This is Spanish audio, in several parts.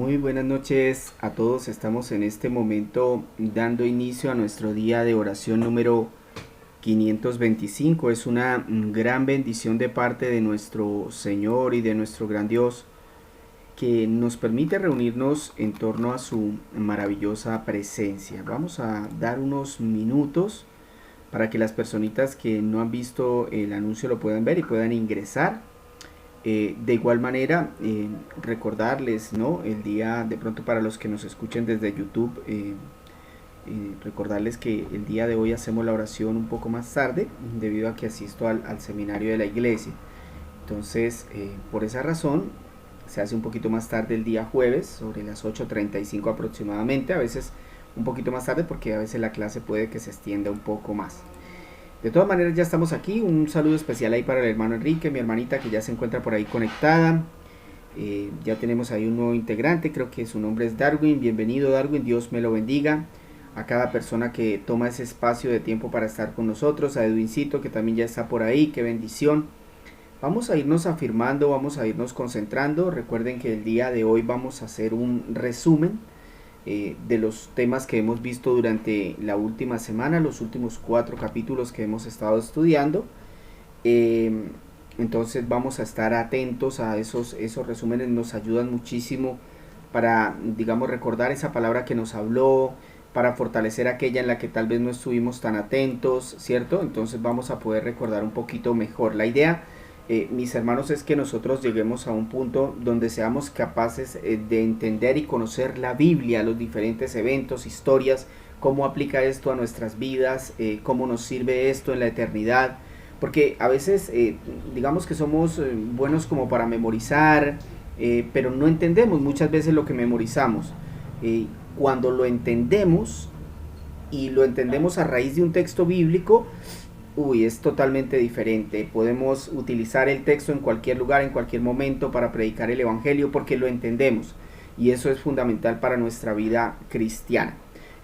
Muy buenas noches a todos. Estamos en este momento dando inicio a nuestro día de oración número 525. Es una gran bendición de parte de nuestro Señor y de nuestro gran Dios que nos permite reunirnos en torno a su maravillosa presencia. Vamos a dar unos minutos para que las personitas que no han visto el anuncio lo puedan ver y puedan ingresar. De igual manera, recordarles, ¿no? El día, de pronto para los que nos escuchen desde YouTube, recordarles que el día de hoy hacemos la oración un poco más tarde, debido a que asisto al seminario de la iglesia. Entonces, por esa razón, se hace un poquito más tarde el día jueves, sobre las 8:35 aproximadamente, a veces un poquito más tarde porque a veces la clase puede que se extienda un poco más. De todas maneras ya estamos aquí, un saludo especial ahí para el hermano Enrique, mi hermanita que ya se encuentra por ahí conectada. Ya tenemos ahí un nuevo integrante, creo que su nombre es Darwin. Bienvenido Darwin, Dios me lo bendiga. A cada persona que toma ese espacio de tiempo para estar con nosotros, a Edwincito que también ya está por ahí, qué bendición. Vamos a irnos afirmando, vamos a irnos concentrando. Recuerden que el día de hoy vamos a hacer un resumen de los temas que hemos visto durante la última semana, los últimos 4 capítulos que hemos estado estudiando. Entonces vamos a estar atentos a esos resúmenes, nos ayudan muchísimo para, digamos, recordar esa palabra que nos habló, para fortalecer aquella en la que tal vez no estuvimos tan atentos, ¿cierto? Entonces vamos a poder recordar un poquito mejor. La idea, mis hermanos, es que nosotros lleguemos a un punto donde seamos capaces de entender y conocer la Biblia, los diferentes eventos, historias, cómo aplica esto a nuestras vidas, cómo nos sirve esto en la eternidad, porque a veces digamos que somos buenos como para memorizar, pero no entendemos muchas veces lo que memorizamos. Cuando lo entendemos y lo entendemos a raíz de un texto bíblico, es totalmente diferente. Podemos utilizar el texto en cualquier lugar, en cualquier momento para predicar el evangelio porque lo entendemos, y eso es fundamental para nuestra vida cristiana.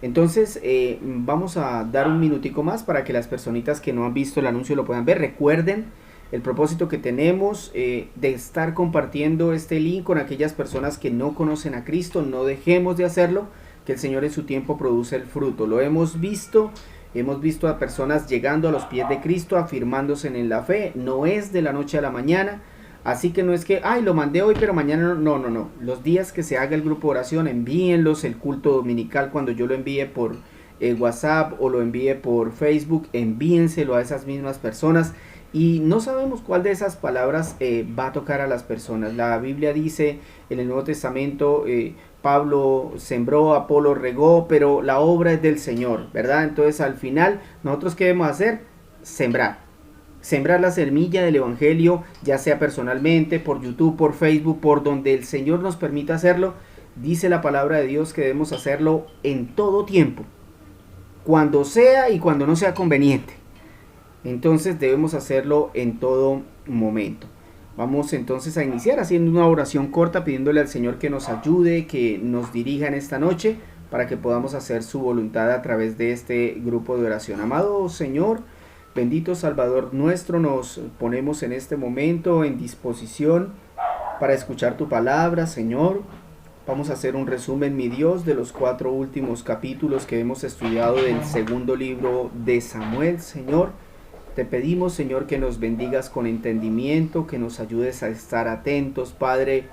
Entonces vamos a dar un minutico más para que las personitas que no han visto el anuncio lo puedan ver. Recuerden el propósito que tenemos de estar compartiendo este link con aquellas personas que no conocen a Cristo. No dejemos de hacerlo, que el Señor en su tiempo produce el fruto. Lo hemos visto. Hemos visto a personas llegando a los pies de Cristo, afirmándose en la fe. No es de la noche a la mañana. Así que no es que, lo mandé hoy, pero mañana no. Los días que se haga el grupo de oración, envíenlos. El culto dominical, cuando yo lo envíe por WhatsApp o lo envíe por Facebook, envíenselo a esas mismas personas. Y no sabemos cuál de esas palabras va a tocar a las personas. La Biblia dice en el Nuevo Testamento, Pablo sembró, Apolo regó, pero la obra es del Señor, ¿verdad? Entonces al final, ¿nosotros qué debemos hacer? Sembrar la semilla del Evangelio, ya sea personalmente, por YouTube, por Facebook, por donde el Señor nos permita hacerlo. Dice la palabra de Dios que debemos hacerlo en todo tiempo, cuando sea y cuando no sea conveniente. Entonces debemos hacerlo en todo momento. Vamos entonces a iniciar haciendo una oración corta, pidiéndole al Señor que nos ayude, que nos dirija en esta noche, para que podamos hacer su voluntad a través de este grupo de oración. Amado Señor, bendito Salvador nuestro, nos ponemos en este momento en disposición para escuchar tu palabra, Señor. Vamos a hacer un resumen, mi Dios, de los 4 últimos capítulos que hemos estudiado del segundo libro de Samuel, Señor. Te pedimos, Señor, que nos bendigas con entendimiento, que nos ayudes a estar atentos, Padre.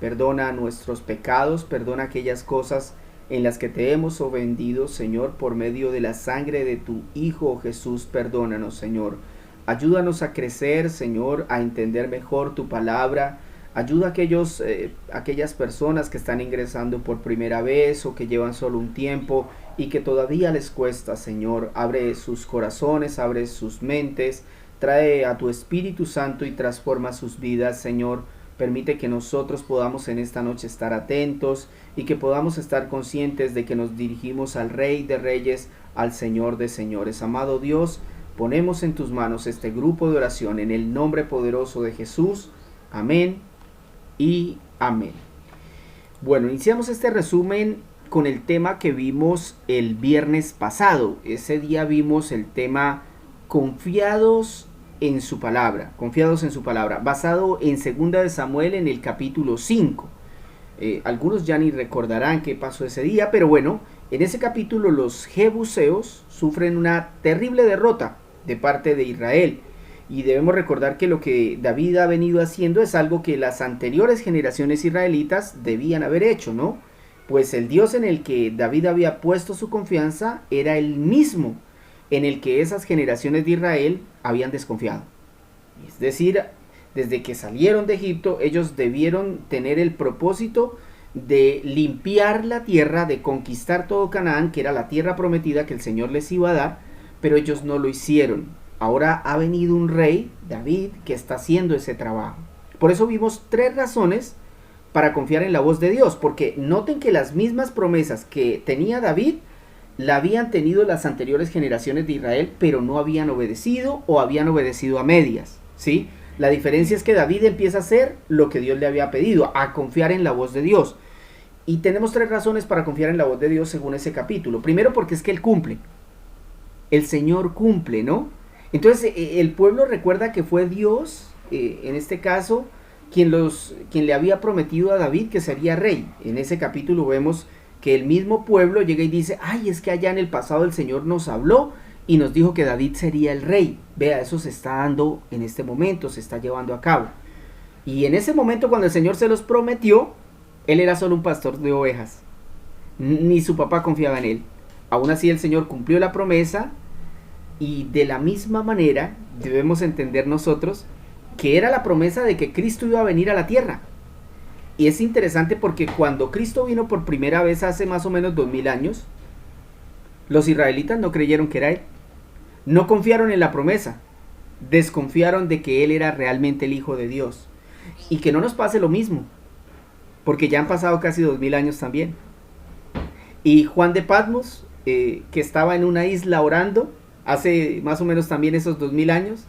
Perdona nuestros pecados, perdona aquellas cosas en las que te hemos ofendido, Señor, por medio de la sangre de tu Hijo Jesús. Perdónanos, Señor. Ayúdanos a crecer, Señor, a entender mejor tu palabra. Ayuda a aquellas personas que están ingresando por primera vez o que llevan solo un tiempo y que todavía les cuesta, Señor. Abre sus corazones, abre sus mentes, trae a tu Espíritu Santo y transforma sus vidas, Señor. Permite que nosotros podamos en esta noche estar atentos y que podamos estar conscientes de que nos dirigimos al Rey de Reyes, al Señor de Señores. Amado Dios, ponemos en tus manos este grupo de oración en el nombre poderoso de Jesús. Amén y amén. Bueno, iniciamos este resumen con el tema que vimos el viernes pasado. Ese día vimos el tema confiados en su palabra, basado en 2 de Samuel en el capítulo 5. Algunos ya ni recordarán qué pasó ese día, pero bueno, en ese capítulo los jebuseos sufren una terrible derrota de parte de Israel. Y debemos recordar que lo que David ha venido haciendo es algo que las anteriores generaciones israelitas debían haber hecho, ¿no? Pues el Dios en el que David había puesto su confianza era el mismo en el que esas generaciones de Israel habían desconfiado. Es decir, desde que salieron de Egipto, ellos debieron tener el propósito de limpiar la tierra, de conquistar todo Canaán, que era la tierra prometida que el Señor les iba a dar, pero ellos no lo hicieron. Ahora ha venido un rey, David, que está haciendo ese trabajo. Por eso vimos 3 razones para confiar en la voz de Dios, porque noten que las mismas promesas que tenía David la habían tenido las anteriores generaciones de Israel, pero no habían obedecido o habían obedecido a medias, ¿sí? La diferencia es que David empieza a hacer lo que Dios le había pedido, a confiar en la voz de Dios. Y tenemos 3 razones para confiar en la voz de Dios según ese capítulo. Primero, porque es que Él cumple. El Señor cumple, ¿no? Entonces el pueblo recuerda que fue Dios, en este caso, quien le había prometido a David que sería rey. En ese capítulo vemos que el mismo pueblo llega y dice, ay, es que allá en el pasado el Señor nos habló y nos dijo que David sería el rey. Vea, eso se está dando en este momento, se está llevando a cabo. Y en ese momento cuando el Señor se los prometió, él era solo un pastor de ovejas. Ni su papá confiaba en él. Aún así el Señor cumplió la promesa. Y de la misma manera debemos entender nosotros que era la promesa de que Cristo iba a venir a la tierra. Y es interesante porque cuando Cristo vino por primera vez hace más o menos 2000 años, los israelitas no creyeron que era Él. No confiaron en la promesa. Desconfiaron de que Él era realmente el Hijo de Dios. Y que no nos pase lo mismo, porque ya han pasado casi 2000 años también. Y Juan de Patmos, que estaba en una isla orando, hace más o menos también esos 2000 años,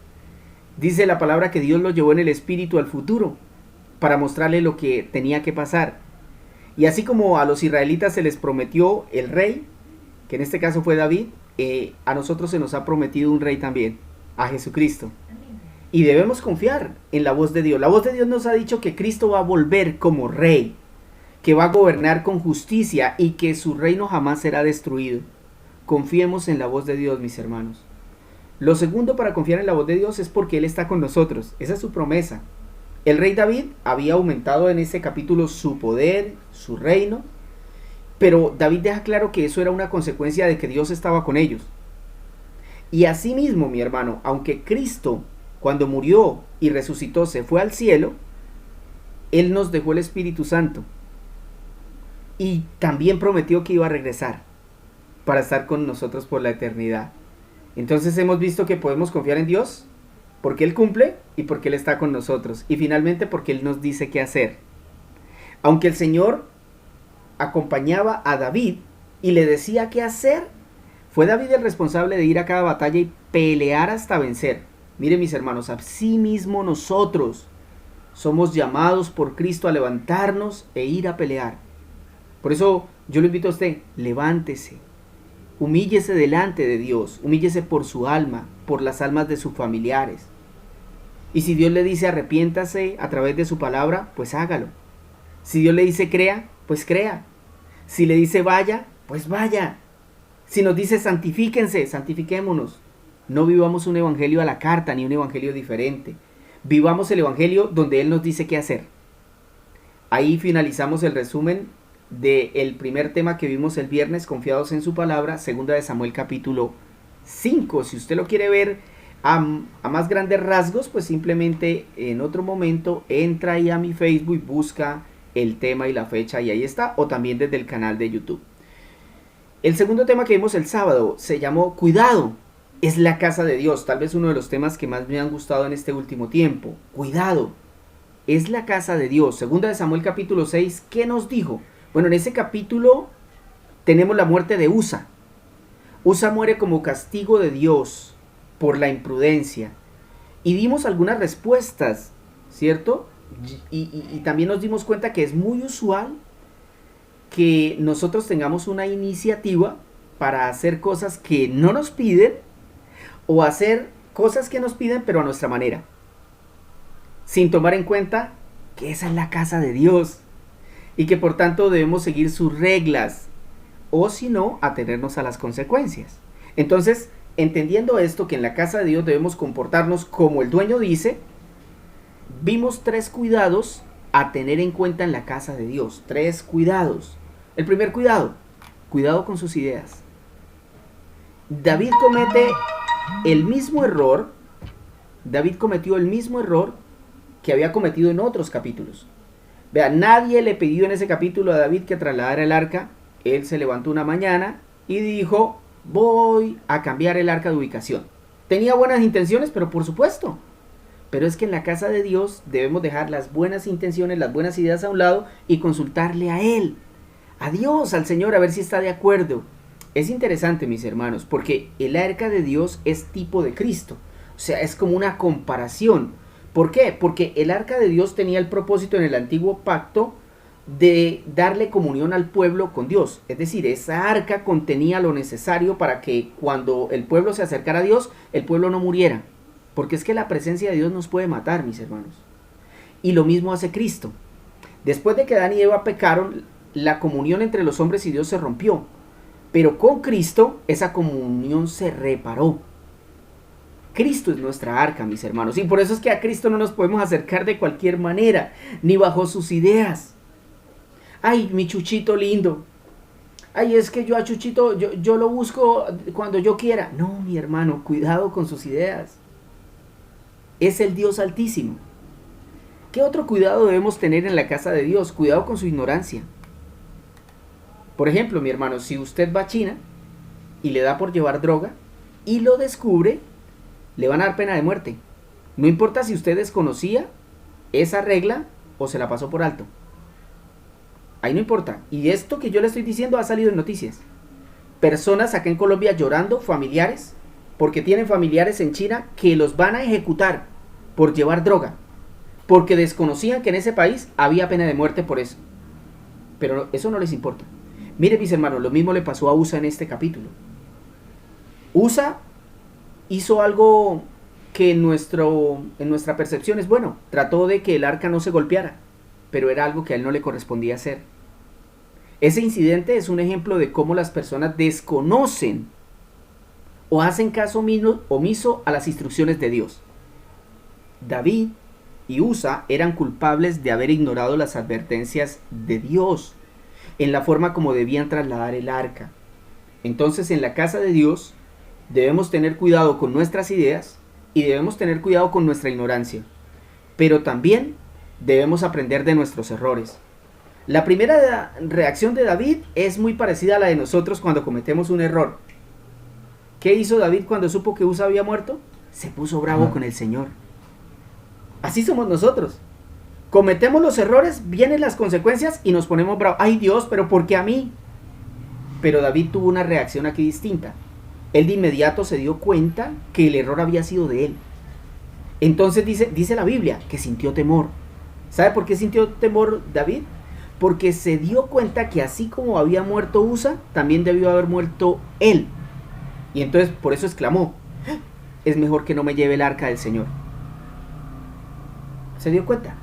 dice la palabra que Dios lo llevó en el espíritu al futuro para mostrarle lo que tenía que pasar. Y así como a los israelitas se les prometió el rey, que en este caso fue David, a nosotros se nos ha prometido un rey también, a Jesucristo. Y debemos confiar en la voz de Dios. La voz de Dios nos ha dicho que Cristo va a volver como rey, que va a gobernar con justicia y que su reino jamás será destruido. Confiemos en la voz de Dios, mis hermanos. Lo segundo para confiar en la voz de Dios es porque Él está con nosotros. Esa es su promesa. El rey David había aumentado en ese capítulo su poder, su reino, pero David deja claro que eso era una consecuencia de que Dios estaba con ellos. Y asimismo, mi hermano, aunque Cristo, cuando murió y resucitó, se fue al cielo, Él nos dejó el Espíritu Santo. Y también prometió que iba a regresar para estar con nosotros por la eternidad. Entonces hemos visto que podemos confiar en Dios porque Él cumple y porque Él está con nosotros. Y finalmente porque Él nos dice qué hacer. Aunque el Señor acompañaba a David y le decía qué hacer, fue David el responsable de ir a cada batalla y pelear hasta vencer. Miren, mis hermanos, así mismo nosotros somos llamados por Cristo a levantarnos e ir a pelear. Por eso yo le invito a usted, levántese. Humíllese delante de Dios, humíllese por su alma, por las almas de sus familiares. Y si Dios le dice arrepiéntase a través de su palabra, pues hágalo. Si Dios le dice crea, pues crea. Si le dice vaya, pues vaya. Si nos dice santifíquense, santifiquémonos. No vivamos un evangelio a la carta ni un evangelio diferente. Vivamos el evangelio donde Él nos dice qué hacer. Ahí finalizamos el resumen del primer tema que vimos el viernes, confiados en su palabra, segunda de Samuel capítulo 5. Si usted lo quiere ver a más grandes rasgos, pues simplemente en otro momento entra ahí a mi Facebook y busca el tema y la fecha y ahí está, o también desde el canal de YouTube. El segundo tema que vimos el sábado se llamó Cuidado, es la casa de Dios. Tal vez uno de los temas que más me han gustado en este último tiempo. Cuidado, es la casa de Dios. Segunda de Samuel capítulo 6, ¿qué nos dijo? Bueno, en ese capítulo tenemos la muerte de Usa. Usa muere como castigo de Dios por la imprudencia. Y dimos algunas respuestas, ¿cierto? Y también nos dimos cuenta que es muy usual que nosotros tengamos una iniciativa para hacer cosas que no nos piden o hacer cosas que nos piden pero a nuestra manera, sin tomar en cuenta que esa es la casa de Dios. y que por tanto debemos seguir sus reglas, o si no, atenernos a las consecuencias. Entonces, entendiendo esto, que en la casa de Dios debemos comportarnos como el dueño dice, vimos 3 cuidados a tener en cuenta en la casa de Dios. 3 cuidados. El primer cuidado, cuidado con sus ideas. David cometió el mismo error que había cometido en otros capítulos. Vea, nadie le pidió en ese capítulo a David que trasladara el arca. Él se levantó una mañana y dijo, voy a cambiar el arca de ubicación. Tenía buenas intenciones, pero por supuesto. Pero es que en la casa de Dios debemos dejar las buenas intenciones, las buenas ideas a un lado y consultarle a Él, a Dios, al Señor, a ver si está de acuerdo. Es interesante, mis hermanos, porque el arca de Dios es tipo de Cristo. O sea, es como una comparación. ¿Por qué? Porque el arca de Dios tenía el propósito en el antiguo pacto de darle comunión al pueblo con Dios. Es decir, esa arca contenía lo necesario para que cuando el pueblo se acercara a Dios, el pueblo no muriera. Porque es que la presencia de Dios nos puede matar, mis hermanos. Y lo mismo hace Cristo. Después de que Adán y Eva pecaron, la comunión entre los hombres y Dios se rompió. Pero con Cristo esa comunión se reparó. Cristo es nuestra arca, mis hermanos. Y por eso es que a Cristo no nos podemos acercar de cualquier manera, ni bajo sus ideas. Ay, mi Chuchito lindo. Ay, es que yo a Chuchito, yo lo busco cuando yo quiera. No, mi hermano, cuidado con sus ideas. Es el Dios Altísimo. ¿Qué otro cuidado debemos tener en la casa de Dios? Cuidado con su ignorancia. Por ejemplo, mi hermano, si usted va a China y le da por llevar droga y lo descubre, le van a dar pena de muerte. No importa si usted desconocía esa regla o se la pasó por alto. Ahí no importa. Y esto que yo le estoy diciendo ha salido en noticias. Personas acá en Colombia llorando, familiares, porque tienen familiares en China que los van a ejecutar por llevar droga, porque desconocían que en ese país había pena de muerte por eso. Pero eso no les importa. Miren, mis hermanos, lo mismo le pasó a Usa en este capítulo. Usa hizo algo que en nuestra percepción es bueno. Trató de que el arca no se golpeara, pero era algo que a él no le correspondía hacer. Ese incidente es un ejemplo de cómo las personas desconocen o hacen caso omiso a las instrucciones de Dios. David y Usa eran culpables de haber ignorado las advertencias de Dios en la forma como debían trasladar el arca. Entonces, en la casa de Dios debemos tener cuidado con nuestras ideas y debemos tener cuidado con nuestra ignorancia, pero también debemos aprender de nuestros errores. La primera reacción de David es muy parecida a la de nosotros cuando cometemos un error. ¿Qué hizo David cuando supo que Usa había muerto? Se puso bravo con el Señor. Así somos nosotros. Cometemos los errores, vienen las consecuencias y nos ponemos bravos. ¡Ay, Dios, pero por qué a mí! Pero David tuvo una reacción aquí distinta. Él de inmediato se dio cuenta que el error había sido de él. Entonces dice la Biblia que sintió temor. ¿Sabe por qué sintió temor David? Porque se dio cuenta que así como había muerto Usa, también debió haber muerto él. Y entonces por eso exclamó, es mejor que no me lleve el arca del Señor. Se dio cuenta.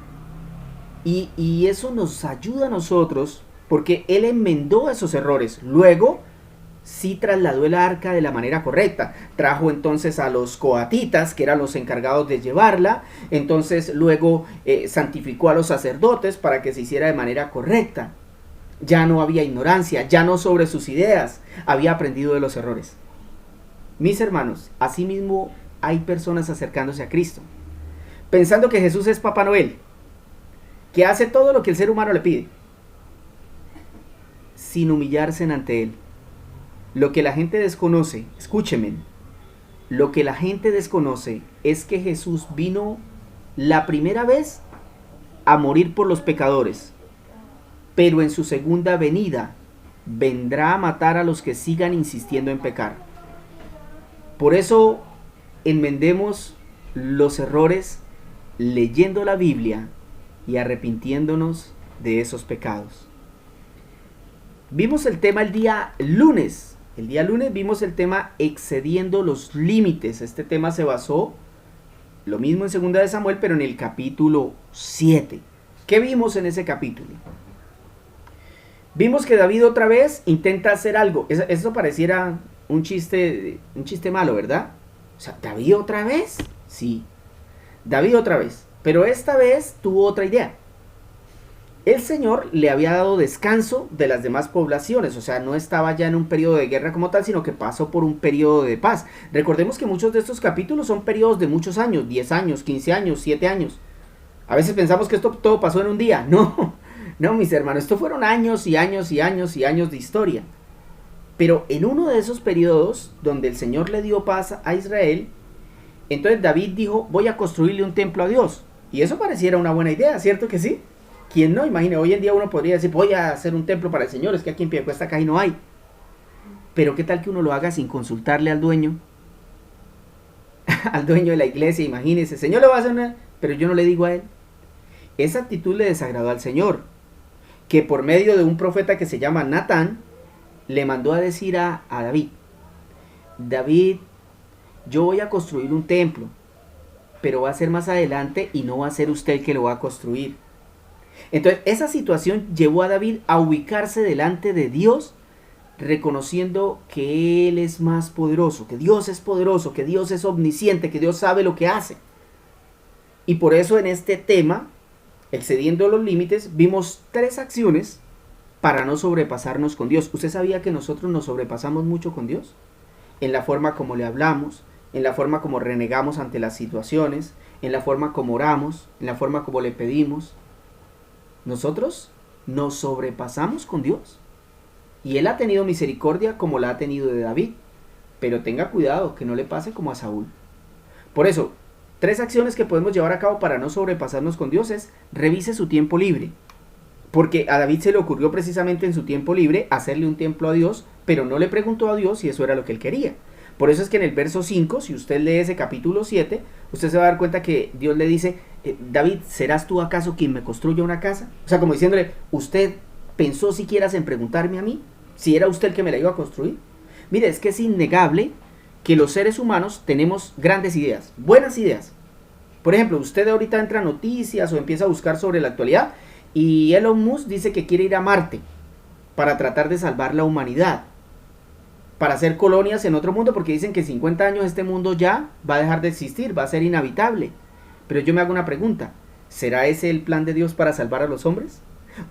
Y eso nos ayuda a nosotros porque él enmendó esos errores. Luego sí trasladó el arca de la manera correcta. Trajo entonces a los coatitas, que eran los encargados de llevarla. Entonces luego santificó a los sacerdotes para que se hiciera de manera correcta. Ya no había ignorancia, ya no sobre sus ideas. Había aprendido de los errores. Mis hermanos, asimismo hay personas acercándose a Cristo, pensando que Jesús es Papá Noel, que hace todo lo que el ser humano le pide, sin humillarse ante Él. Lo que la gente desconoce, escúcheme, lo que la gente desconoce es que Jesús vino la primera vez a morir por los pecadores, pero en su segunda venida vendrá a matar a los que sigan insistiendo en pecar. Por eso enmendemos los errores leyendo la Biblia y arrepintiéndonos de esos pecados. Vimos el tema el día lunes. El día lunes vimos el tema excediendo los límites. Este tema se basó, lo mismo en 2 de Samuel, pero en el capítulo 7. ¿Qué vimos en ese capítulo? Vimos que David otra vez intenta hacer algo. Eso pareciera un chiste malo, ¿verdad? O sea, ¿David otra vez? Sí, David otra vez. Pero esta vez tuvo otra idea. El Señor le había dado descanso de las demás poblaciones, o sea, no estaba ya en un periodo de guerra como tal, sino que pasó por un periodo de paz. Recordemos que muchos de estos capítulos son periodos de muchos años, 10 años, 15 años, 7 años. A veces pensamos que esto todo pasó en un día. No, mis hermanos, esto fueron años y años y años y años de historia. Pero en uno de esos periodos donde el Señor le dio paz a Israel, entonces David dijo, voy a construirle un templo a Dios. Y eso pareciera una buena idea, ¿cierto que sí? ¿Quién no? Imagine, hoy en día uno podría decir, voy a hacer un templo para el Señor, es que aquí en Piedecuesta casi no hay. Pero ¿qué tal que uno lo haga sin consultarle al dueño? Al dueño de la iglesia, imagínese, Señor le va a hacer una... Pero yo no le digo a él. Esa actitud le desagradó al Señor, que por medio de un profeta que se llama Natán, le mandó a decir a David, David, yo voy a construir un templo, pero va a ser más adelante y no va a ser usted el que lo va a construir. Entonces esa situación llevó a David a ubicarse delante de Dios, reconociendo que Él es más poderoso, que Dios es poderoso, que Dios es omnisciente, que Dios sabe lo que hace. Y por eso en este tema, excediendo los límites, vimos 3 acciones para no sobrepasarnos con Dios. ¿Usted sabía que nosotros nos sobrepasamos mucho con Dios? En la forma como le hablamos, en la forma como renegamos ante las situaciones, en la forma como oramos, en la forma como le pedimos. Nosotros nos sobrepasamos con Dios. Y Él ha tenido misericordia como la ha tenido de David. Pero tenga cuidado que no le pase como a Saúl. Por eso, 3 acciones que podemos llevar a cabo para no sobrepasarnos con Dios es: revise su tiempo libre. Porque a David se le ocurrió precisamente en su tiempo libre hacerle un templo a Dios, pero no le preguntó a Dios si eso era lo que él quería. Por eso es que en el verso 5, si usted lee ese capítulo 7, usted se va a dar cuenta que Dios le dice, David, ¿serás tú acaso quien me construya una casa? O sea, como diciéndole, ¿usted pensó siquiera en preguntarme a mí si era usted el que me la iba a construir? Mire, es que es innegable que los seres humanos tenemos grandes ideas, buenas ideas. Por ejemplo, usted ahorita entra a noticias o empieza a buscar sobre la actualidad y Elon Musk dice que quiere ir a Marte para tratar de salvar la humanidad, para hacer colonias en otro mundo, porque dicen que en 50 años este mundo ya va a dejar de existir, va a ser inhabitable. Pero yo me hago una pregunta, ¿será ese el plan de Dios para salvar a los hombres?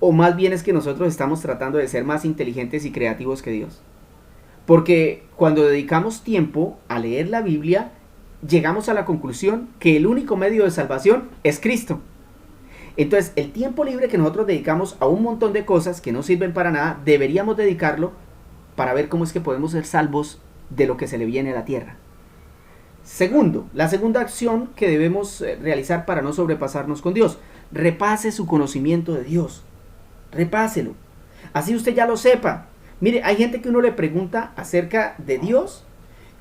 ¿O más bien es que nosotros estamos tratando de ser más inteligentes y creativos que Dios? Porque cuando dedicamos tiempo a leer la Biblia, llegamos a la conclusión que el único medio de salvación es Cristo. Entonces, el tiempo libre que nosotros dedicamos a un montón de cosas que no sirven para nada, deberíamos dedicarlo para ver cómo es que podemos ser salvos de lo que se le viene a la tierra. Segundo, la segunda acción que debemos realizar para no sobrepasarnos con Dios: repase su conocimiento de Dios. Repáselo. Así usted ya lo sepa. Mire, hay gente que uno le pregunta acerca de Dios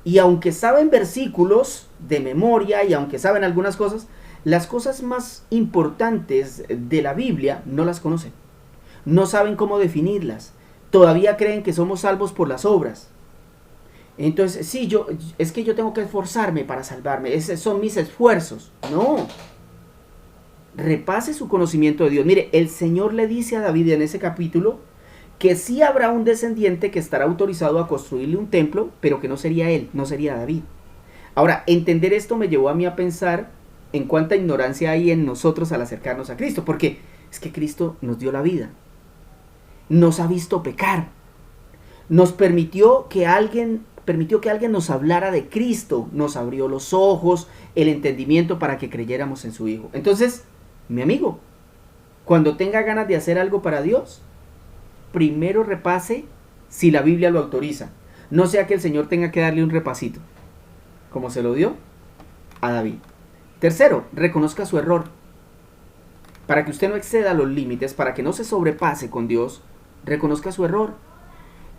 y aunque saben versículos de memoria y aunque saben algunas cosas, las cosas más importantes de la Biblia no las conocen. No saben cómo definirlas. Todavía creen que somos salvos por las obras. Entonces, sí, es que yo tengo que esforzarme para salvarme. Esos son mis esfuerzos. No. Repase su conocimiento de Dios. Mire, el Señor le dice a David en ese capítulo que sí habrá un descendiente que estará autorizado a construirle un templo, pero que no sería él, no sería David. Ahora, entender esto me llevó a mí a pensar en cuánta ignorancia hay en nosotros al acercarnos a Cristo, porque es que Cristo nos dio la vida, nos ha visto pecar, nos permitió que alguien nos hablara de Cristo, nos abrió los ojos, el entendimiento para que creyéramos en su Hijo. Entonces, mi amigo, cuando tenga ganas de hacer algo para Dios, primero repase si la Biblia lo autoriza. No sea que el Señor tenga que darle un repasito, como se lo dio a David. Tercero, reconozca su error. Para que usted no exceda los límites, para que no se sobrepase con Dios, reconozca su error.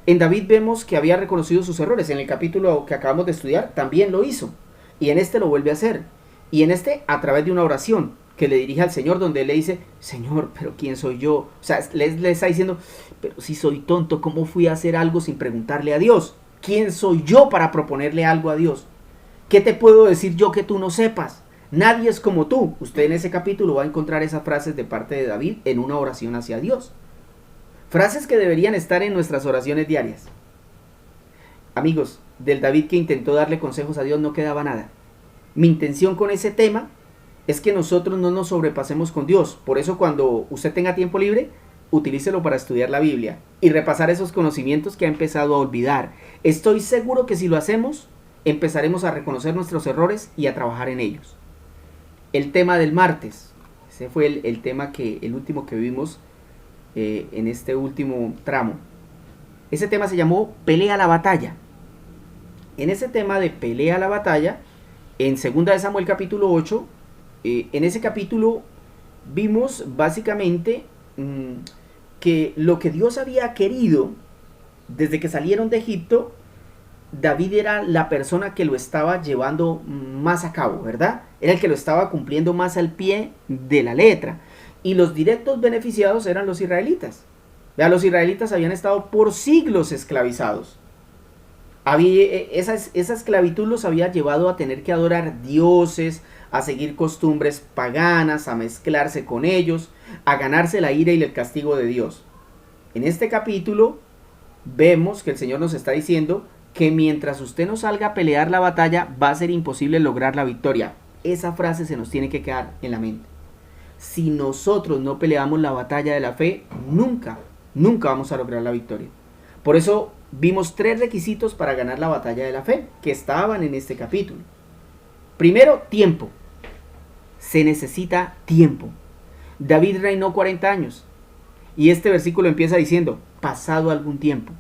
En David vemos que había reconocido sus errores. En el capítulo que acabamos de estudiar también lo hizo. Y en este lo vuelve a hacer. Y en este a través de una oración que le dirige al Señor, donde él le dice, Señor, pero ¿quién soy yo? O sea, le está diciendo, pero si soy tonto, ¿cómo fui a hacer algo sin preguntarle a Dios? ¿Quién soy yo para proponerle algo a Dios? ¿Qué te puedo decir yo que tú no sepas? Nadie es como tú. Usted en ese capítulo va a encontrar esas frases de parte de David en una oración hacia Dios. Frases que deberían estar en nuestras oraciones diarias. Amigos, del David que intentó darle consejos a Dios no quedaba nada. Mi intención con ese tema es que nosotros no nos sobrepasemos con Dios. Por eso cuando usted tenga tiempo libre, utilícelo para estudiar la Biblia y repasar esos conocimientos que ha empezado a olvidar. Estoy seguro que si lo hacemos, empezaremos a reconocer nuestros errores y a trabajar en ellos. El tema del martes, ese fue el tema el último que vimos en este último tramo. Ese tema se llamó Pelea la batalla. En ese tema de pelea la batalla, en 2 de Samuel capítulo 8, en ese capítulo vimos básicamente que lo que Dios había querido desde que salieron de Egipto, David era la persona que lo estaba llevando más a cabo, ¿verdad? Era el que lo estaba cumpliendo más al pie de la letra. Y los directos beneficiados eran los israelitas. Vea, los israelitas habían estado por siglos esclavizados. Esa esclavitud los había llevado a tener que adorar dioses, a seguir costumbres paganas, a mezclarse con ellos, a ganarse la ira y el castigo de Dios. En este capítulo vemos que el Señor nos está diciendo que mientras usted no salga a pelear la batalla, va a ser imposible lograr la victoria. Esa frase se nos tiene que quedar en la mente. Si nosotros no peleamos la batalla de la fe, nunca vamos a lograr la victoria. Por eso vimos 3 requisitos para ganar la batalla de la fe, que estaban en este capítulo. Primero, tiempo. Se necesita tiempo. David reinó 40 años. Y este versículo empieza diciendo, pasado algún tiempo.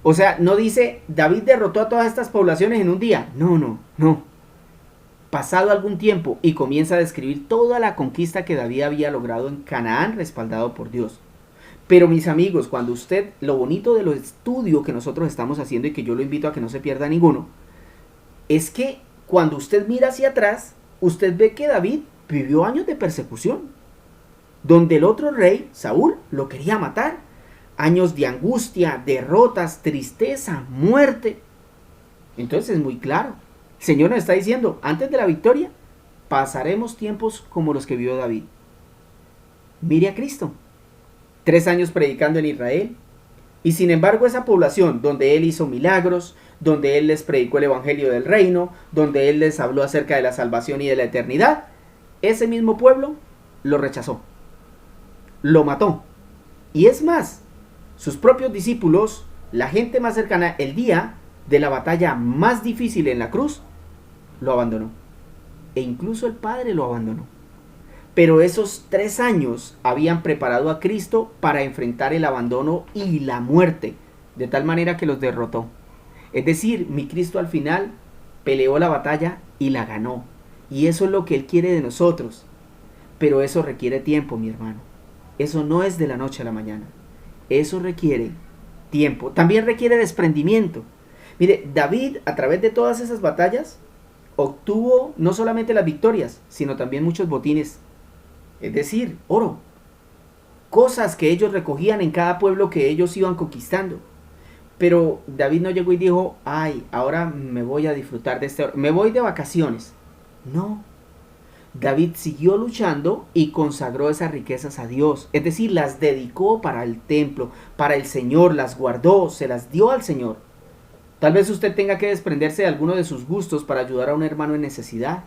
O sea, no dice, David derrotó a todas estas poblaciones en un día. No. Pasado algún tiempo, y comienza a describir toda la conquista que David había logrado en Canaán, respaldado por Dios. Pero mis amigos, cuando usted, lo bonito de los estudios que nosotros estamos haciendo y que yo lo invito a que no se pierda ninguno, es que cuando usted mira hacia atrás, usted ve que David vivió años de persecución, donde el otro rey, Saúl, lo quería matar. Años de angustia, derrotas, tristeza, muerte. Entonces es muy claro. El Señor nos está diciendo, antes de la victoria, pasaremos tiempos como los que vivió David. Mire a Cristo. 3 años predicando en Israel. Y sin embargo esa población donde Él hizo milagros, donde Él les predicó el evangelio del reino, donde Él les habló acerca de la salvación y de la eternidad, ese mismo pueblo lo rechazó. Lo mató. Y es más, sus propios discípulos, la gente más cercana, el día de la batalla más difícil en la cruz, lo abandonó. E incluso el Padre lo abandonó. Pero esos 3 años habían preparado a Cristo para enfrentar el abandono y la muerte, de tal manera que los derrotó. Es decir, mi Cristo al final peleó la batalla y la ganó. Y eso es lo que Él quiere de nosotros. Pero eso requiere tiempo, mi hermano. Eso no es de la noche a la mañana. Eso requiere tiempo. También requiere desprendimiento. Mire, David, a través de todas esas batallas, obtuvo no solamente las victorias, sino también muchos botines. Es decir, oro. Cosas que ellos recogían en cada pueblo que ellos iban conquistando. Pero David no llegó y dijo, ay, ahora me voy a disfrutar de este oro. Me voy de vacaciones. No. David siguió luchando y consagró esas riquezas a Dios. Es decir, las dedicó para el templo, para el Señor, las guardó, se las dio al Señor. Tal vez usted tenga que desprenderse de alguno de sus gustos para ayudar a un hermano en necesidad,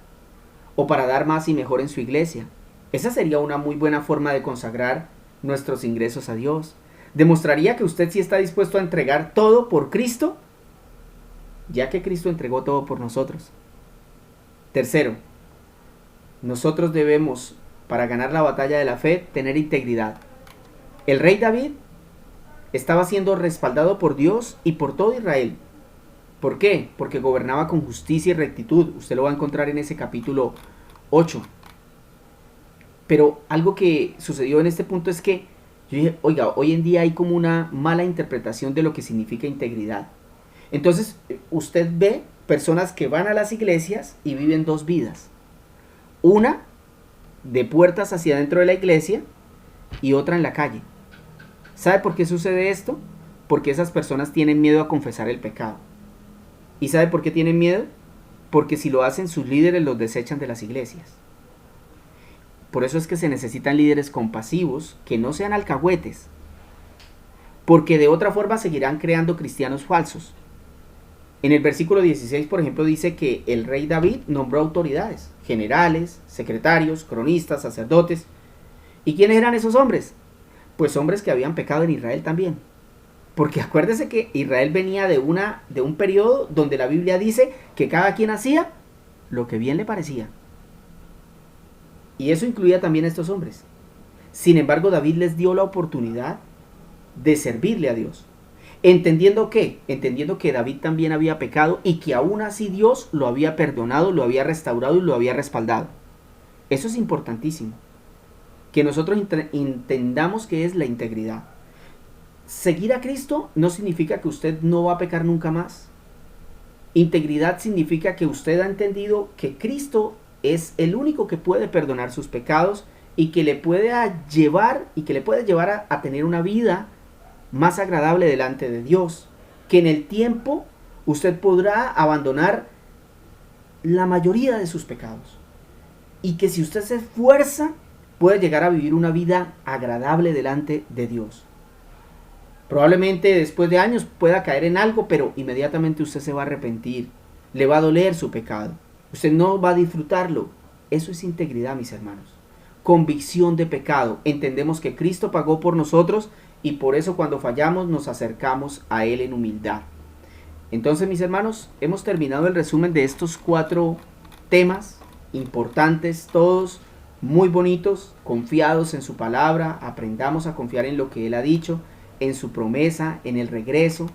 o para dar más y mejor en su iglesia. Esa sería una muy buena forma de consagrar nuestros ingresos a Dios. Demostraría que usted sí está dispuesto a entregar todo por Cristo, ya que Cristo entregó todo por nosotros. Tercero, nosotros debemos, para ganar la batalla de la fe, tener integridad. El rey David estaba siendo respaldado por Dios y por todo Israel. ¿Por qué? Porque gobernaba con justicia y rectitud. Usted lo va a encontrar en ese capítulo 8. Pero algo que sucedió en este punto es que yo dije, oiga, hoy en día hay como una mala interpretación de lo que significa integridad. Entonces, usted ve personas que van a las iglesias y viven 2 vidas. Una de puertas hacia adentro de la iglesia y otra en la calle. ¿Sabe por qué sucede esto? Porque esas personas tienen miedo a confesar el pecado. ¿Y sabe por qué tienen miedo? Porque si lo hacen, sus líderes los desechan de las iglesias. Por eso es que se necesitan líderes compasivos, que no sean alcahuetes. porque de otra forma seguirán creando cristianos falsos. En el versículo 16, por ejemplo, dice que el rey David nombró autoridades, generales, secretarios, cronistas, sacerdotes. ¿Y quiénes eran esos hombres? Pues hombres que habían pecado en Israel también. Porque acuérdese que Israel venía de un periodo donde la Biblia dice que cada quien hacía lo que bien le parecía. Y eso incluía también a estos hombres. Sin embargo, David les dio la oportunidad de servirle a Dios. Entendiendo que David también había pecado y que aún así Dios lo había perdonado, lo había restaurado y lo había respaldado. Eso es importantísimo. Que nosotros entendamos qué es la integridad. Seguir a Cristo no significa que usted no va a pecar nunca más. Integridad significa que usted ha entendido que Cristo es el único que puede perdonar sus pecados y que le puede llevar a tener una vida más agradable delante de Dios, que en el tiempo usted podrá abandonar la mayoría de sus pecados y que si usted se esfuerza puede llegar a vivir una vida agradable delante de Dios. Probablemente después de años pueda caer en algo, pero inmediatamente usted se va a arrepentir, le va a doler su pecado, usted no va a disfrutarlo. Eso es integridad, mis hermanos. Convicción de pecado. Entendemos que Cristo pagó por nosotros y por eso cuando fallamos nos acercamos a Él en humildad. Entonces, mis hermanos, hemos terminado el resumen de estos 4 temas importantes, todos muy bonitos, confiados en su palabra. Aprendamos a confiar en lo que Él ha dicho, en su promesa, en el regreso.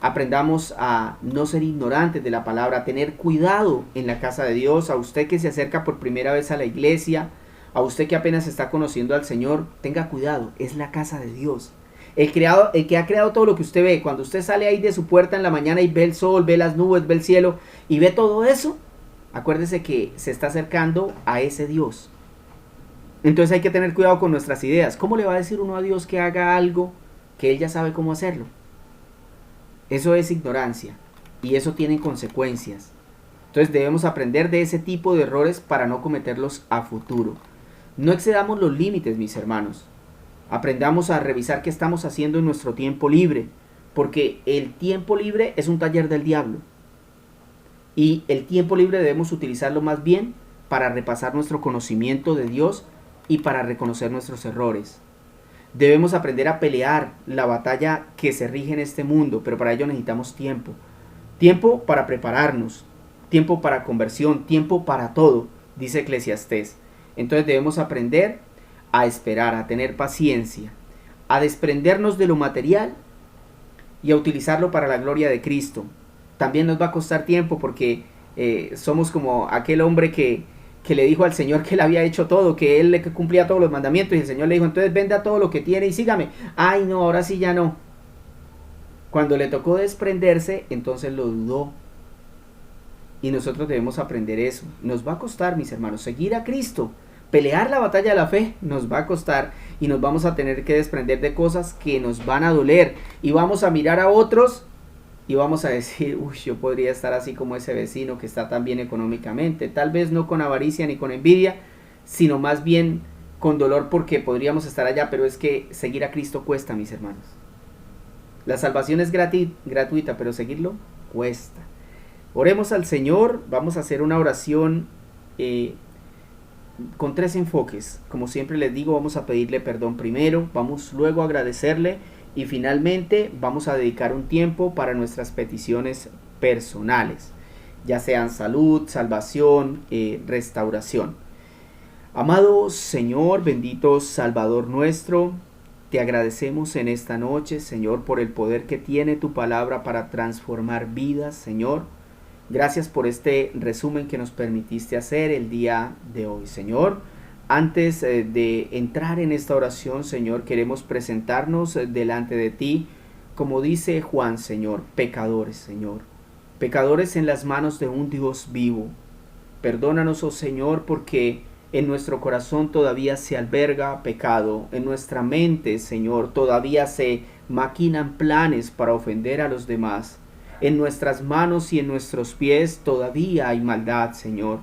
Aprendamos a no ser ignorantes de la palabra, a tener cuidado en la casa de Dios. A usted que se acerca por primera vez a la iglesia, a usted que apenas está conociendo al Señor, tenga cuidado, es la casa de Dios. El que ha creado todo lo que usted ve, cuando usted sale ahí de su puerta en la mañana y ve el sol, ve las nubes, ve el cielo y ve todo eso, acuérdese que se está acercando a ese Dios. Entonces hay que tener cuidado con nuestras ideas. ¿Cómo le va a decir uno a Dios que haga algo que Él ya sabe cómo hacerlo? Eso es ignorancia y eso tiene consecuencias. Entonces debemos aprender de ese tipo de errores para no cometerlos a futuro. No excedamos los límites, mis hermanos. Aprendamos a revisar qué estamos haciendo en nuestro tiempo libre, porque el tiempo libre es un taller del diablo. Y el tiempo libre debemos utilizarlo más bien para repasar nuestro conocimiento de Dios y para reconocer nuestros errores. Debemos aprender a pelear la batalla que se rige en este mundo, pero para ello necesitamos tiempo. Tiempo para prepararnos, tiempo para conversión, tiempo para todo, dice Eclesiastés. Entonces debemos aprender a esperar, a tener paciencia, a desprendernos de lo material y a utilizarlo para la gloria de Cristo. También nos va a costar tiempo porque somos como aquel hombre que le dijo al Señor que él había hecho todo, que él cumplía todos los mandamientos, y el Señor le dijo, entonces venda todo lo que tiene y sígame. Ay no, ahora sí ya no. Cuando le tocó desprenderse, entonces lo dudó. Y nosotros debemos aprender eso. Nos va a costar, mis hermanos, seguir a Cristo. Pelear la batalla de la fe nos va a costar y nos vamos a tener que desprender de cosas que nos van a doler. Y vamos a mirar a otros y vamos a decir, uy, yo podría estar así como ese vecino que está tan bien económicamente. Tal vez no con avaricia ni con envidia, sino más bien con dolor porque podríamos estar allá. Pero es que seguir a Cristo cuesta, mis hermanos. La salvación es gratuita, pero seguirlo cuesta. Oremos al Señor. Vamos a hacer una oración con 3 enfoques. Como siempre les digo, vamos a pedirle perdón primero, vamos luego a agradecerle y finalmente vamos a dedicar un tiempo para nuestras peticiones personales, ya sean salud, salvación, restauración. Amado Señor, bendito Salvador nuestro, te agradecemos en esta noche, Señor, por el poder que tiene tu palabra para transformar vidas, Señor. Gracias por este resumen que nos permitiste hacer el día de hoy, Señor. Antes de entrar en esta oración, Señor, queremos presentarnos delante de ti, como dice Juan, Señor, pecadores, Señor. Pecadores en las manos de un Dios vivo. Perdónanos, oh Señor, porque en nuestro corazón todavía se alberga pecado. En nuestra mente, Señor, todavía se maquinan planes para ofender a los demás. En nuestras manos y en nuestros pies todavía hay maldad, Señor.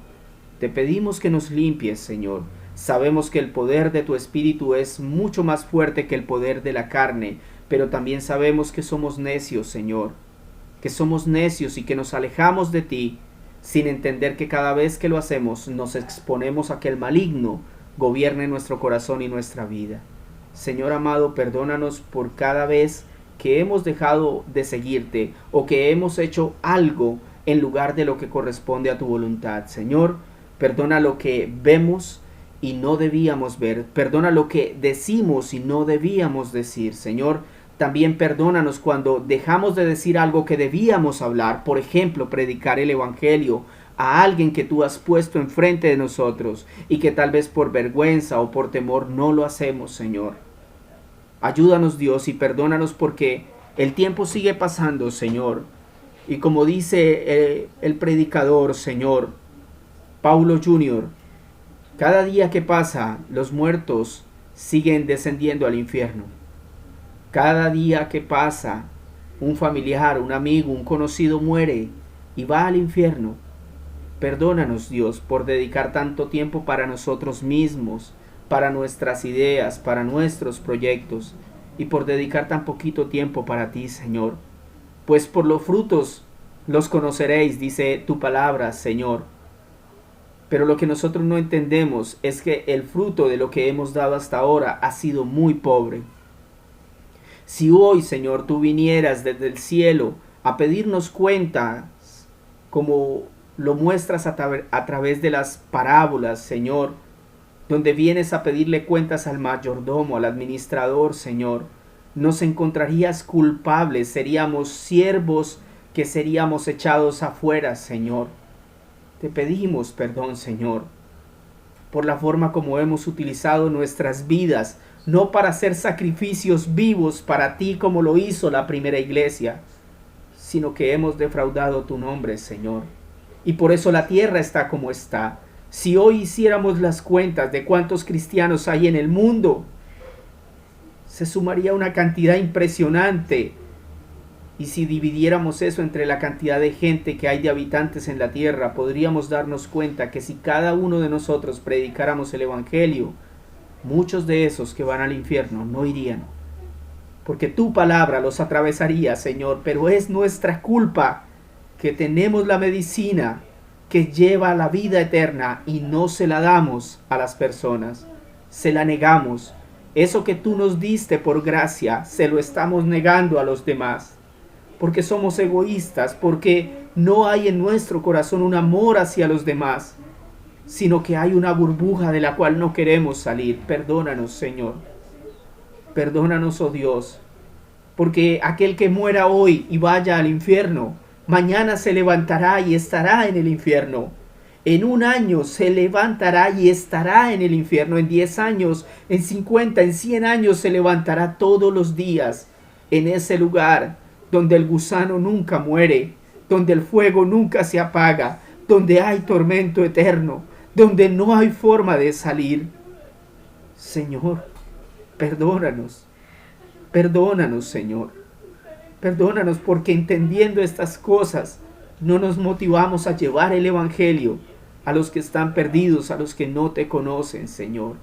Te pedimos que nos limpies, Señor. Sabemos que el poder de tu Espíritu es mucho más fuerte que el poder de la carne, pero también sabemos que somos necios, Señor, que somos necios y que nos alejamos de ti sin entender que cada vez que lo hacemos nos exponemos a que el maligno gobierne nuestro corazón y nuestra vida. Señor amado, perdónanos por cada vez que hemos dejado de seguirte o que hemos hecho algo en lugar de lo que corresponde a tu voluntad. Señor, perdona lo que vemos y no debíamos ver. Perdona lo que decimos y no debíamos decir. Señor, también perdónanos cuando dejamos de decir algo que debíamos hablar. Por ejemplo, predicar el evangelio a alguien que tú has puesto enfrente de nosotros y que tal vez por vergüenza o por temor no lo hacemos, Señor. Ayúdanos, Dios, y perdónanos porque el tiempo sigue pasando, Señor. Y como dice el predicador, Señor, Paulo Jr., cada día que pasa, los muertos siguen descendiendo al infierno. Cada día que pasa, un familiar, un amigo, un conocido muere y va al infierno. Perdónanos, Dios, por dedicar tanto tiempo para nosotros mismos, para nuestras ideas, para nuestros proyectos, y por dedicar tan poquito tiempo para ti, Señor. Pues por los frutos los conoceréis, dice tu palabra, Señor. Pero lo que nosotros no entendemos es que el fruto de lo que hemos dado hasta ahora ha sido muy pobre. Si hoy, Señor, tú vinieras desde el cielo a pedirnos cuentas, como lo muestras a través de las parábolas, Señor, donde vienes a pedirle cuentas al mayordomo, al administrador, Señor, nos encontrarías culpables, seríamos siervos que seríamos echados afuera, Señor. Te pedimos perdón, Señor, por la forma como hemos utilizado nuestras vidas, no para hacer sacrificios vivos para ti como lo hizo la primera iglesia, sino que hemos defraudado tu nombre, Señor. Y por eso la tierra está como está. Si hoy hiciéramos las cuentas de cuántos cristianos hay en el mundo, se sumaría una cantidad impresionante. Y si dividiéramos eso entre la cantidad de gente que hay de habitantes en la tierra, podríamos darnos cuenta que si cada uno de nosotros predicáramos el evangelio, muchos de esos que van al infierno no irían. Porque tu palabra los atravesaría, Señor, pero es nuestra culpa que tenemos la medicina que lleva a la vida eterna y no se la damos a las personas, se la negamos. Eso que tú nos diste por gracia, se lo estamos negando a los demás, porque somos egoístas, porque no hay en nuestro corazón un amor hacia los demás, sino que hay una burbuja de la cual no queremos salir. Perdónanos, Señor. Perdónanos, oh Dios, porque aquel que muera hoy y vaya al infierno, mañana se levantará y estará en el infierno. En un año se levantará y estará en el infierno. En 10 años, en 50, en 100 años se levantará todos los días en ese lugar donde el gusano nunca muere, donde el fuego nunca se apaga, donde hay tormento eterno, donde no hay forma de salir. Señor, perdónanos. Perdónanos, Señor. Perdónanos porque entendiendo estas cosas no nos motivamos a llevar el evangelio a los que están perdidos, a los que no te conocen, Señor.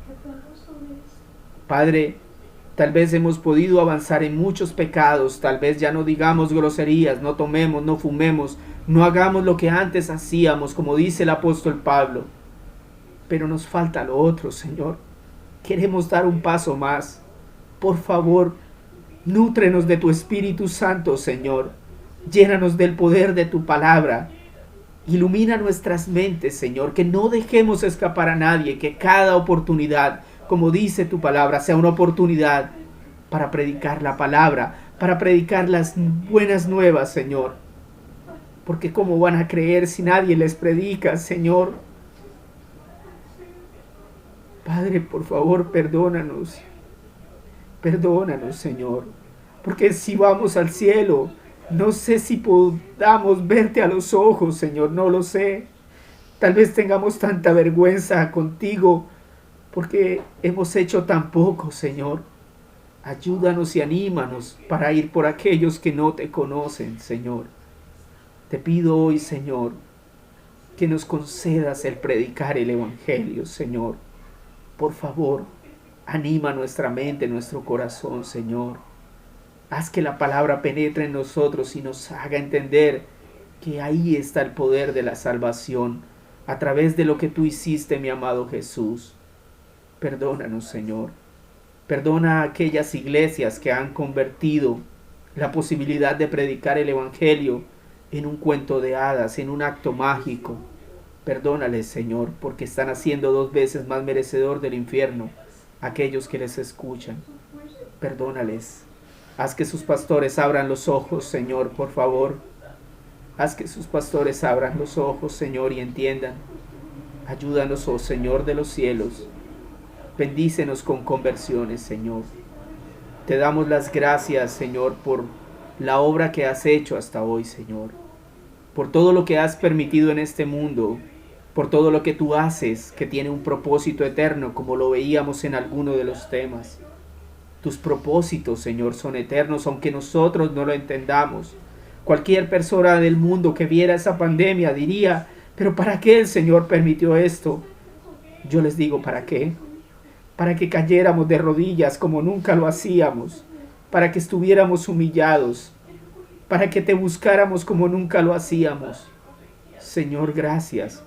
Padre, tal vez hemos podido avanzar en muchos pecados, tal vez ya no digamos groserías, no tomemos, no fumemos, no hagamos lo que antes hacíamos, como dice el apóstol Pablo. Pero nos falta lo otro, Señor. Queremos dar un paso más. Por favor, nútrenos de tu Espíritu Santo, Señor. Llénanos del poder de tu palabra. Ilumina nuestras mentes, Señor. Que no dejemos escapar a nadie. Que cada oportunidad, como dice tu palabra, sea una oportunidad para predicar la palabra, para predicar las buenas nuevas, Señor. Porque ¿cómo van a creer si nadie les predica, Señor? Padre, por favor, perdónanos. Perdónanos, Señor, porque si vamos al cielo, no sé si podamos verte a los ojos, Señor, no lo sé. Tal vez tengamos tanta vergüenza contigo, porque hemos hecho tan poco, Señor. Ayúdanos y anímanos para ir por aquellos que no te conocen, Señor. Te pido hoy, Señor, que nos concedas el predicar el evangelio, Señor. Por favor, anima nuestra mente, nuestro corazón, Señor. Haz que la palabra penetre en nosotros y nos haga entender que ahí está el poder de la salvación, a través de lo que tú hiciste, mi amado Jesús. Perdónanos, Señor. Perdona a aquellas iglesias que han convertido la posibilidad de predicar el Evangelio en un cuento de hadas, en un acto mágico. Perdónales, Señor, porque están haciendo 2 veces más merecedor del infierno aquellos que les escuchan. Perdónales. Haz que sus pastores abran los ojos, Señor, por favor. Haz que sus pastores abran los ojos, Señor, y entiendan. Ayúdanos, oh Señor de los cielos. Bendícenos con conversiones, Señor. Te damos las gracias, Señor, por la obra que has hecho hasta hoy, Señor. Por todo lo que has permitido en este mundo. Por todo lo que tú haces, que tiene un propósito eterno, como lo veíamos en alguno de los temas. Tus propósitos, Señor, son eternos, aunque nosotros no lo entendamos. Cualquier persona del mundo que viera esa pandemia diría, ¿pero para qué el Señor permitió esto? Yo les digo, ¿para qué? Para que cayéramos de rodillas como nunca lo hacíamos, para que estuviéramos humillados, para que te buscáramos como nunca lo hacíamos. Señor, gracias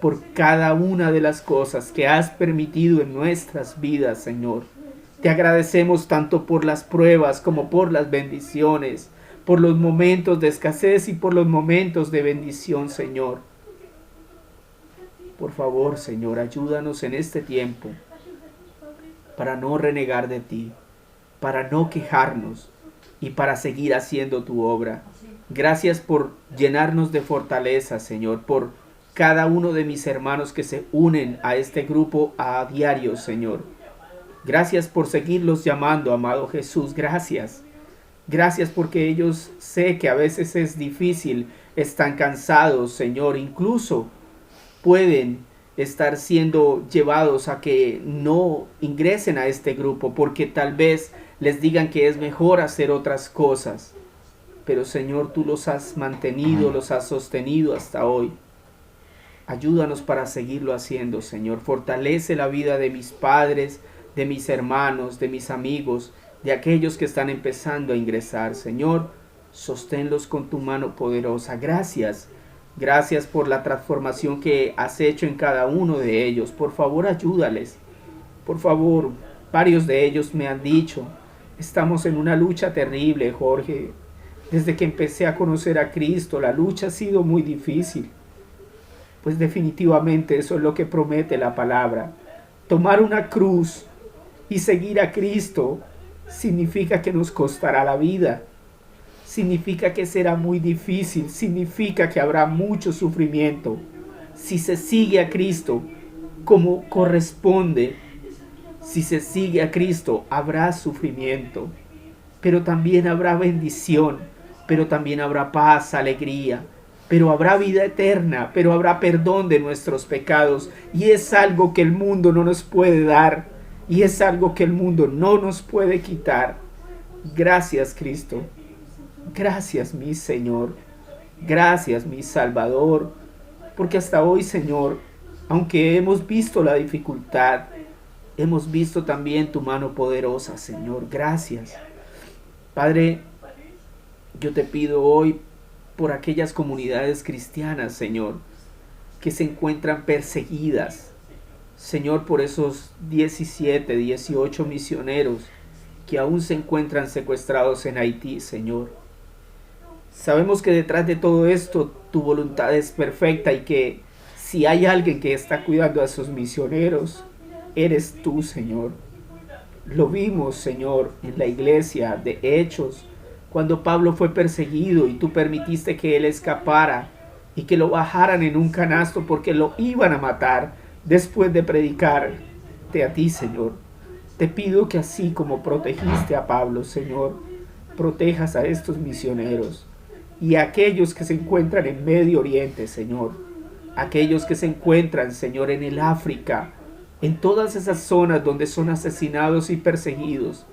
por cada una de las cosas que has permitido en nuestras vidas, Señor. Te agradecemos tanto por las pruebas como por las bendiciones, por los momentos de escasez y por los momentos de bendición, Señor. Por favor, Señor, ayúdanos en este tiempo para no renegar de ti, para no quejarnos y para seguir haciendo tu obra. Gracias por llenarnos de fortaleza, Señor, por cada uno de mis hermanos que se unen a este grupo a diario, Señor. Gracias por seguirlos llamando, amado Jesús. Gracias. Gracias porque ellos sé que a veces es difícil, están cansados, Señor. Incluso pueden estar siendo llevados a que no ingresen a este grupo porque tal vez les digan que es mejor hacer otras cosas. Pero Señor, tú los has mantenido, los has sostenido hasta hoy. Ayúdanos para seguirlo haciendo, Señor. Fortalece la vida de mis padres, de mis hermanos, de mis amigos, de aquellos que están empezando a ingresar. Señor, sosténlos con tu mano poderosa. Gracias. Gracias por la transformación que has hecho en cada uno de ellos. Por favor, ayúdales. Por favor, varios de ellos me han dicho, estamos en una lucha terrible, Jorge. Desde que empecé a conocer a Cristo, la lucha ha sido muy difícil. Pues definitivamente eso es lo que promete la palabra. Tomar una cruz y seguir a Cristo significa que nos costará la vida. Significa que será muy difícil. Significa que habrá mucho sufrimiento. Si se sigue a Cristo como corresponde, si se sigue a Cristo, habrá sufrimiento. Pero también habrá bendición. Pero también habrá paz, alegría. Pero habrá vida eterna, pero habrá perdón de nuestros pecados. Y es algo que el mundo no nos puede dar. Y es algo que el mundo no nos puede quitar. Gracias, Cristo. Gracias, mi Señor. Gracias, mi Salvador. Porque hasta hoy, Señor, aunque hemos visto la dificultad, hemos visto también tu mano poderosa, Señor. Gracias. Padre, yo te pido hoy por aquellas comunidades cristianas, Señor, que se encuentran perseguidas. Señor, por esos 17, 18 misioneros que aún se encuentran secuestrados en Haití, Señor. Sabemos que detrás de todo esto tu voluntad es perfecta y que si hay alguien que está cuidando a esos misioneros, eres tú, Señor. Lo vimos, Señor, en la iglesia de Hechos, cuando Pablo fue perseguido y tú permitiste que él escapara y que lo bajaran en un canasto porque lo iban a matar después de predicarte a ti, Señor. Te pido que así como protegiste a Pablo, Señor, protejas a estos misioneros y a aquellos que se encuentran en Medio Oriente, Señor. Aquellos que se encuentran, Señor, en el África, en todas esas zonas donde son asesinados y perseguidos.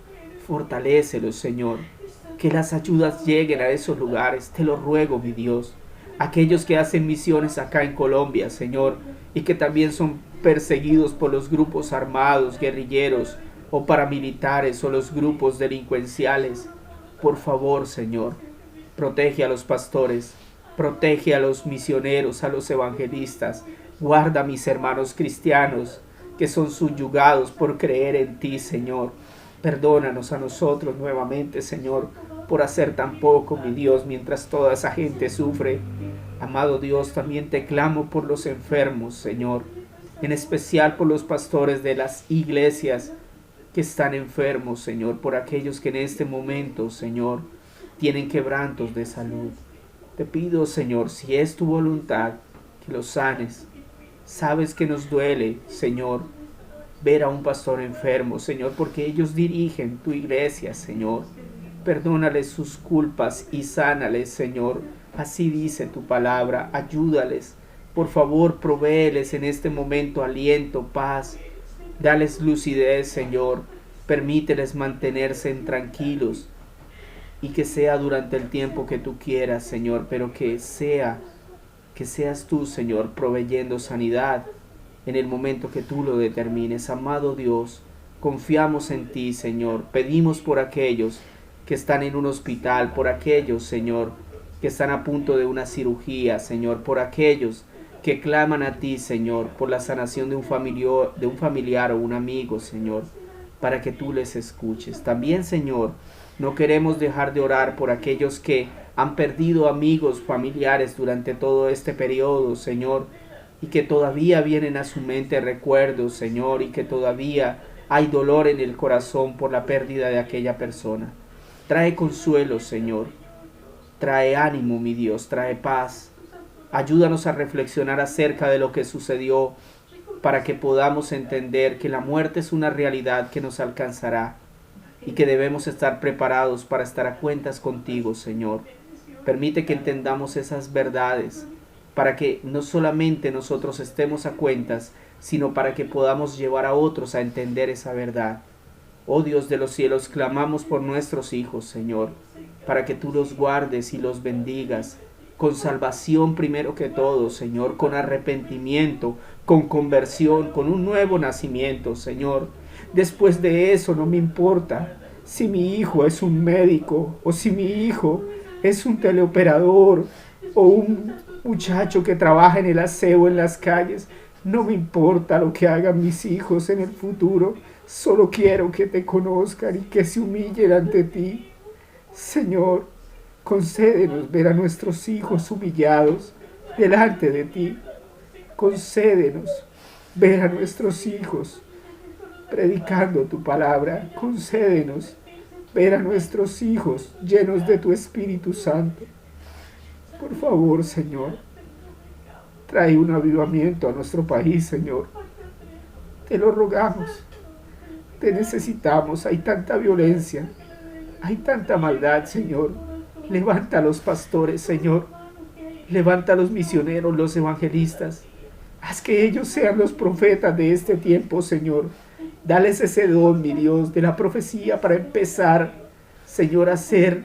Fortalécelos, Señor. Que las ayudas lleguen a esos lugares, te lo ruego, mi Dios. Aquellos que hacen misiones acá en Colombia, Señor, y que también son perseguidos por los grupos armados, guerrilleros o paramilitares o los grupos delincuenciales. Por favor, Señor, protege a los pastores, protege a los misioneros, a los evangelistas. Guarda a mis hermanos cristianos que son subyugados por creer en ti, Señor. Perdónanos a nosotros nuevamente, Señor, por hacer tan poco, mi Dios, mientras toda esa gente sufre. Amado Dios, también te clamo por los enfermos, Señor, en especial por los pastores de las iglesias que están enfermos, Señor, por aquellos que en este momento, Señor, tienen quebrantos de salud. Te pido, Señor, si es tu voluntad, que los sanes. Sabes que nos duele, Señor, ver a un pastor enfermo, Señor, porque ellos dirigen tu iglesia, Señor. Perdónales sus culpas y sánales, Señor. Así dice tu palabra. Ayúdales. Por favor, provéeles en este momento aliento, paz. Dales lucidez, Señor. Permíteles mantenerse tranquilos. Y que sea durante el tiempo que tú quieras, Señor, pero que seas tú, Señor, proveyendo sanidad en el momento que tú lo determines. Amado Dios, confiamos en ti, Señor. Pedimos por aquellos que están en un hospital, por aquellos, Señor, que están a punto de una cirugía, Señor, por aquellos que claman a ti, Señor, por la sanación de un familiar o un amigo, Señor, para que tú les escuches. También, Señor, no queremos dejar de orar por aquellos que han perdido amigos, familiares durante todo este periodo, Señor, y que todavía vienen a su mente recuerdos, Señor, y que todavía hay dolor en el corazón por la pérdida de aquella persona. Trae consuelo, Señor. Trae ánimo, mi Dios, trae paz. Ayúdanos a reflexionar acerca de lo que sucedió para que podamos entender que la muerte es una realidad que nos alcanzará y que debemos estar preparados para estar a cuentas contigo, Señor. Permite que entendamos esas verdades para que no solamente nosotros estemos a cuentas, sino para que podamos llevar a otros a entender esa verdad. Oh Dios de los cielos, clamamos por nuestros hijos, Señor, para que tú los guardes y los bendigas, con salvación primero que todo, Señor, con arrepentimiento, con conversión, con un nuevo nacimiento, Señor. Después de eso no me importa si mi hijo es un médico o si mi hijo es un teleoperador o un muchacho que trabaja en el aseo en las calles. No me importa lo que hagan mis hijos en el futuro. Solo quiero que te conozcan y que se humillen ante ti. Señor, concédenos ver a nuestros hijos humillados delante de ti. Concédenos ver a nuestros hijos predicando tu palabra. Concédenos ver a nuestros hijos llenos de tu Espíritu Santo. Por favor, Señor, trae un avivamiento a nuestro país, Señor. Te lo rogamos. Te necesitamos. Hay tanta violencia. Hay tanta maldad, Señor. Levanta a los pastores, Señor. Levanta a los misioneros, los evangelistas. Haz que ellos sean los profetas de este tiempo, Señor. Dales ese don, mi Dios, de la profecía para empezar, Señor, a hacer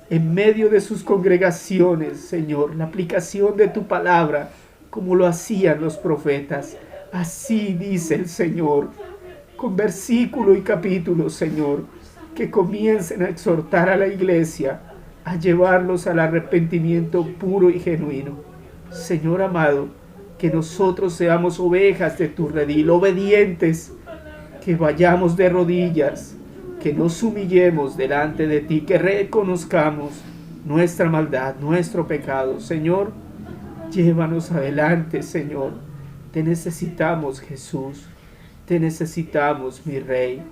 en medio de sus congregaciones, Señor, la aplicación de tu palabra, como lo hacían los profetas. Así dice el Señor, con versículo y capítulo, Señor, que comiencen a exhortar a la iglesia, a llevarlos al arrepentimiento puro y genuino. Señor amado, que nosotros seamos ovejas de tu redil, obedientes, que vayamos de rodillas, que nos humillemos delante de ti, que reconozcamos nuestra maldad, nuestro pecado. Señor, llévanos adelante, Señor. Te necesitamos, Jesús. Te necesitamos, mi Rey.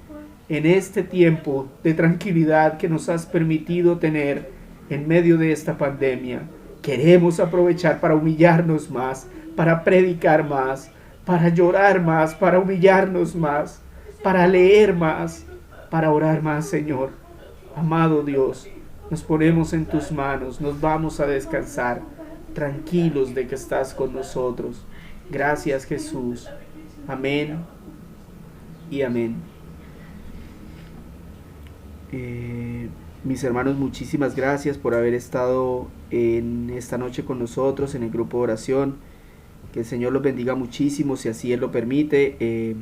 En este tiempo de tranquilidad que nos has permitido tener en medio de esta pandemia, queremos aprovechar para humillarnos más, para predicar más, para llorar más, para humillarnos más, para leer más, para orar más, Señor. Amado Dios, nos ponemos en tus manos, nos vamos a descansar, tranquilos de que estás con nosotros. Gracias, Jesús. Amén y amén. Mis hermanos, muchísimas gracias por haber estado en esta noche con nosotros en el grupo de oración. Que el Señor los bendiga muchísimo, si así Él lo permite.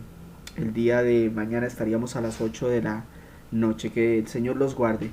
El día de mañana estaríamos a las 8 de la noche. Que el Señor los guarde.